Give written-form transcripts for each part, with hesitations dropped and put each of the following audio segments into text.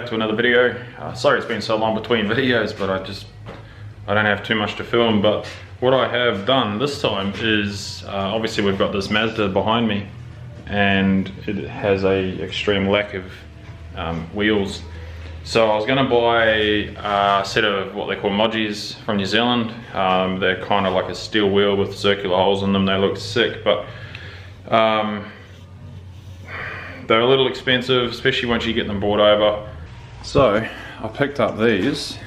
to another video. Sorry it's been so long between videos, but I don't have too much to film. But what I have done this time is, obviously we've got this Mazda behind me, and it has a extreme lack of wheels. So I was going to buy a set of what they call modgies from New Zealand. They're kind of like a steel wheel with circular holes in them. They look sick, but they're a little expensive, especially once you get them brought over. So I picked up these.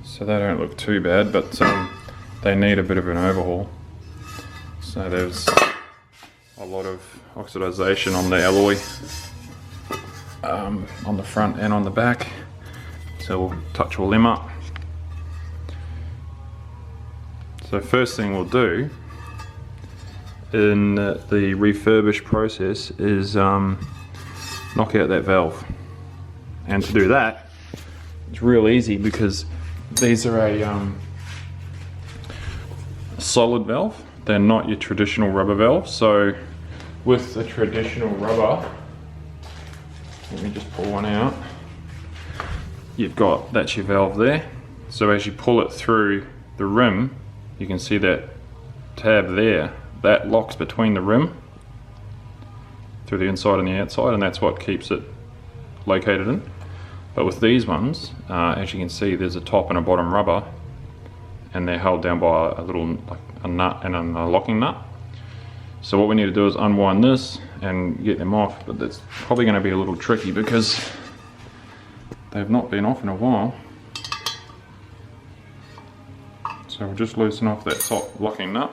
So they don't look too bad, but they need a bit of an overhaul. So there's a lot of oxidization on the alloy, on the front and on the back. So we'll touch all them up. So first thing we'll do in the refurbish process is knock out that valve. And to do that, it's real easy because these are a solid valve. They're not your traditional rubber valve. So with the traditional rubber, let me just pull one out. That's your valve there. So as you pull it through the rim, you can see that tab there. That locks between the rim through the inside and the outside, and that's what keeps it located in. But with these ones, as you can see, there's a top and a bottom rubber, and they're held down by a little, like a nut and a locking nut. So what we need to do is unwind this and get them off, but that's probably going to be a little tricky because they've not been off in a while. So we'll just loosen off that top locking nut.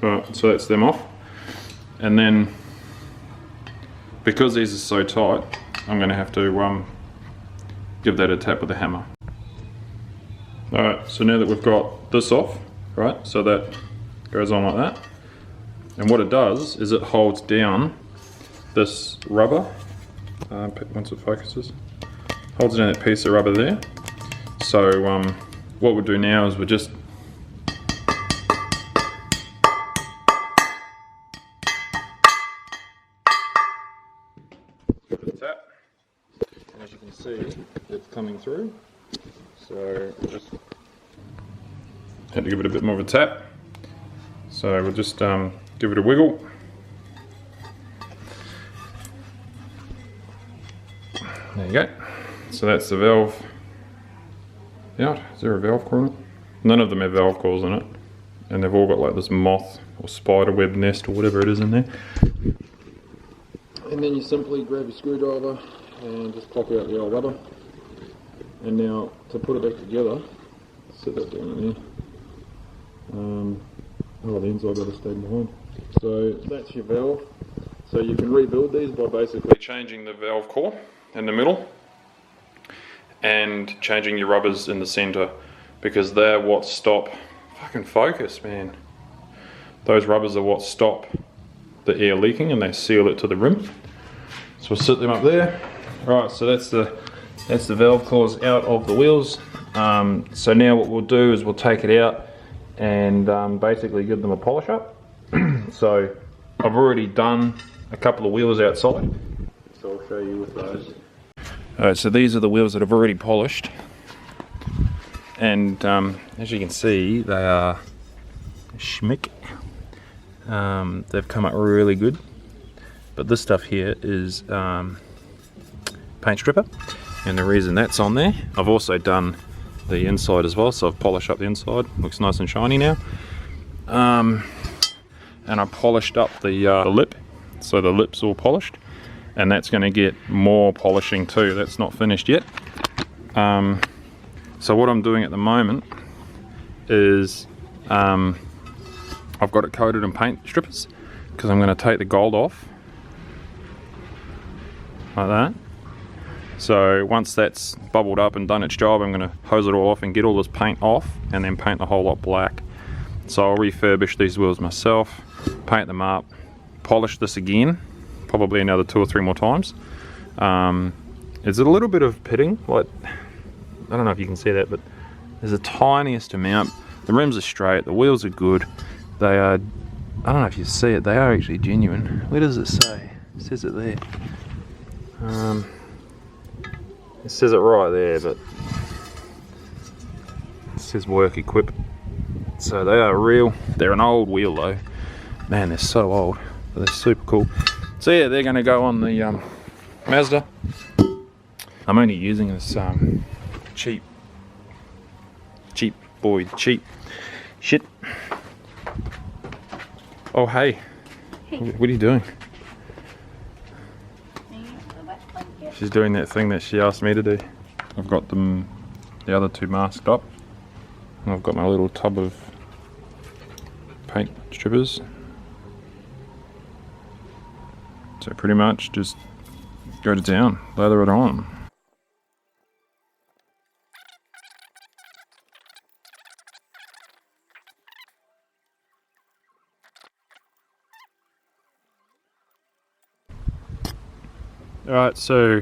Right, so that's them off, and then because these are so tight, I'm going to have to give that a tap with a hammer. Alright, so now that we've got this off, right, so that goes on like that, and what it does is it holds down this rubber, once it focuses, holds down that piece of rubber there. So what we'll do now is we'll just tap, and as you can see, it's coming through. So we'll just had to give it a bit more of a tap. So we'll just give it a wiggle. There you go. So that's the valve out. Is there a valve coil in it? None of them have valve coils in it, and they've all got like this moth or spider web nest or whatever it is in there. And then you simply grab your screwdriver and just pop out the old rubber. And now to put it back together, set that down in there. Oh, the inside got to stay behind. So that's your valve. So you can rebuild these by basically changing the valve core in the middle and changing your rubbers in the center, because they're what stop, fucking focus, man. Those rubbers are what stop the air leaking, and they seal it to the rim. So we'll set them up there. Right, so that's the valve cores out of the wheels. So now what we'll do is we'll take it out and basically give them a polish up. So I've already done a couple of wheels outside, so I'll show you with those. Alright, so these are the wheels that I've already polished, and as you can see, they are schmick. They've come up really good, but this stuff here is paint stripper, and the reason that's on there, I've also done the inside as well, so I've polished up the inside, looks nice and shiny now, and I polished up the lip, so the lip's all polished, and that's going to get more polishing too. That's not finished yet. So what I'm doing at the moment is I've got it coated in paint strippers, because I'm going to take the gold off like that. So once that's bubbled up and done its job, I'm going to hose it all off and get all this paint off, and then paint the whole lot black. So I'll refurbish these wheels myself, paint them up, polish this again, probably another 2 or 3 more times. There's a little bit of pitting, like, I don't know if you can see that, but there's the tiniest amount The rims are straight, the wheels are good. They are, I don't know if you see it, they are actually genuine. Where does it say? It says it there. It says it right there, but it says work equip. So they are real. They're an old wheel though. Man, they're so old, but they're super cool. So yeah, they're gonna go on the Mazda. I'm only using this cheap shit. Oh hey, what are you doing? She's doing that thing that she asked me to do. I've got them, the other two masked up, and I've got my little tub of paint strippers. So pretty much just go to town, lather it on. Alright, so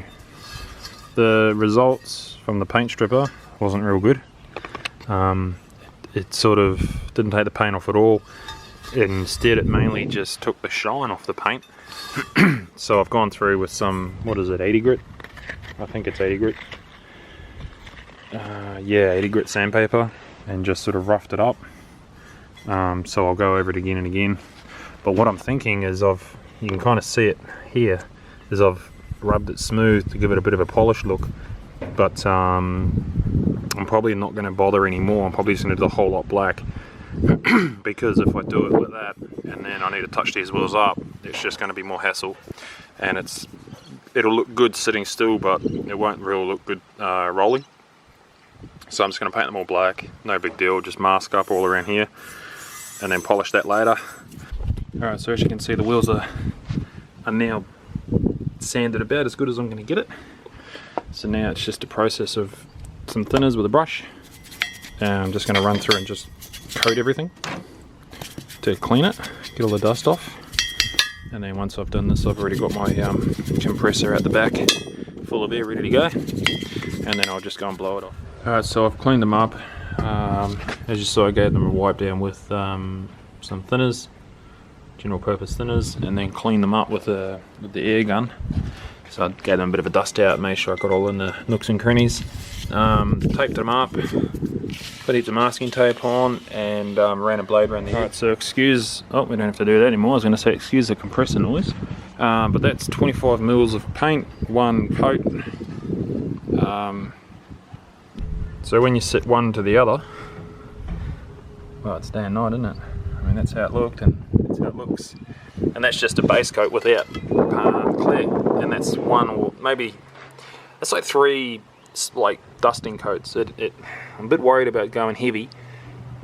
the results from the paint stripper wasn't real good. It sort of didn't take the paint off at all. Instead it mainly just took the shine off the paint. So I've gone through with some, what is it, 80 grit? I think it's 80 grit. Yeah, 80 grit sandpaper, and just sort of roughed it up. So I'll go over it again and again. But what I'm thinking is you can kind of see it here, is I've rubbed it smooth to give it a bit of a polished look. But I'm probably not going to bother anymore. I'm probably just going to do the whole lot black. Because if I do it with that and then I need to touch these wheels up, it's just going to be more hassle, and it'll look good sitting still, but it won't really look good rolling. So I'm just going to paint them all black, no big deal, just mask up all around here and then polish that later. Alright, so as you can see, the wheels are now sanded about as good as I'm going to get it. So now it's just a process of some thinners with a brush, and I'm just going to run through and just coat everything to clean it, get all the dust off. And then once I've done this, I've already got my compressor at the back full of air ready to go, and then I'll just go and blow it off. Alright, so I've cleaned them up. As you saw, I gave them a wipe down with some thinners, general purpose thinners, and then cleaned them up with the air gun. So I gave them a bit of a dust out, made sure I got all in the nooks and crannies. Taped them up, put heaps of masking tape on, and ran a blade around the edge. Alright, so excuse, oh, we don't have to do that anymore. I was going to say excuse the compressor noise. But that's 25 mils of paint, one coat. So when you sit one to the other, well, it's day and night, isn't it? I mean, that's how it looked, and that's how it looks. And that's just a base coat without clear. And that's one, or maybe, that's like 3 like dusting coats. I'm a bit worried about going heavy,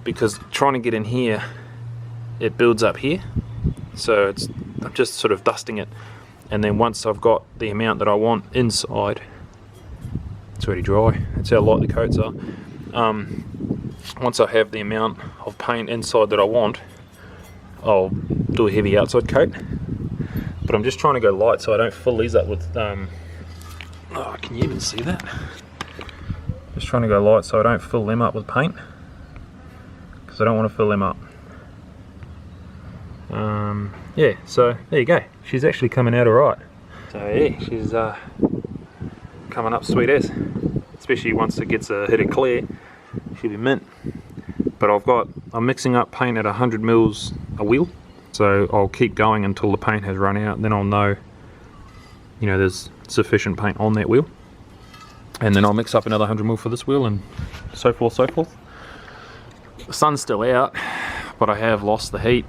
because trying to get in here, it builds up here. So I'm just sort of dusting it, and then once I've got the amount that I want inside, it's already dry. That's how light the coats are. Once I have the amount of paint inside that I want, I'll do a heavy outside coat. But I'm just trying to go light so I don't fill these up with oh, can you even see that? Just trying to go light so I don't fill them up with paint, because I don't want to fill them up. Yeah, so there you go. She's actually coming out alright. So yeah, she's coming up sweet as. Especially once it gets a hit of clear, she'll be mint. But I'm mixing up paint at 100 mils a wheel. So I'll keep going until the paint has run out, and then I'll know, you know, there's sufficient paint on that wheel. And then I'll mix up another 100 mil for this wheel, and so forth, so forth. The sun's still out, but I have lost the heat.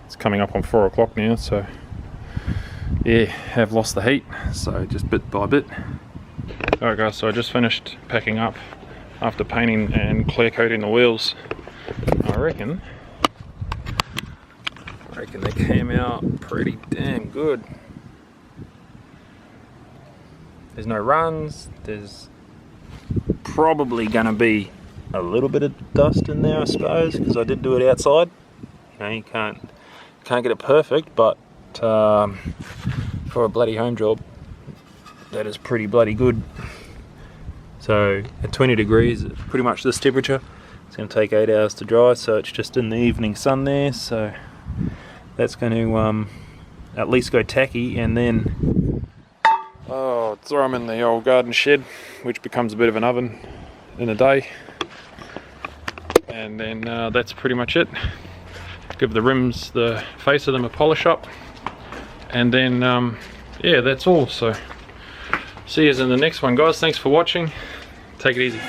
It's coming up on 4 o'clock now, so yeah, have lost the heat. So just bit by bit. Alright guys, so I just finished packing up after painting and clear coating the wheels. I reckon they came out pretty damn good. There's no runs, there's probably going to be a little bit of dust in there, I suppose, because I did do it outside. You know, you can't get it perfect, but for a bloody home job, that is pretty bloody good. So at 20 degrees, pretty much this temperature, It's going to take 8 hours to dry, so it's just in the evening sun there, so that's going to at least go tacky, and then throw them in the old garden shed, which becomes a bit of an oven in a day. And then that's pretty much it. Give the rims, the face of them, a polish up, and then yeah, that's all. So see you in the next one, guys. Thanks for watching. Take it easy.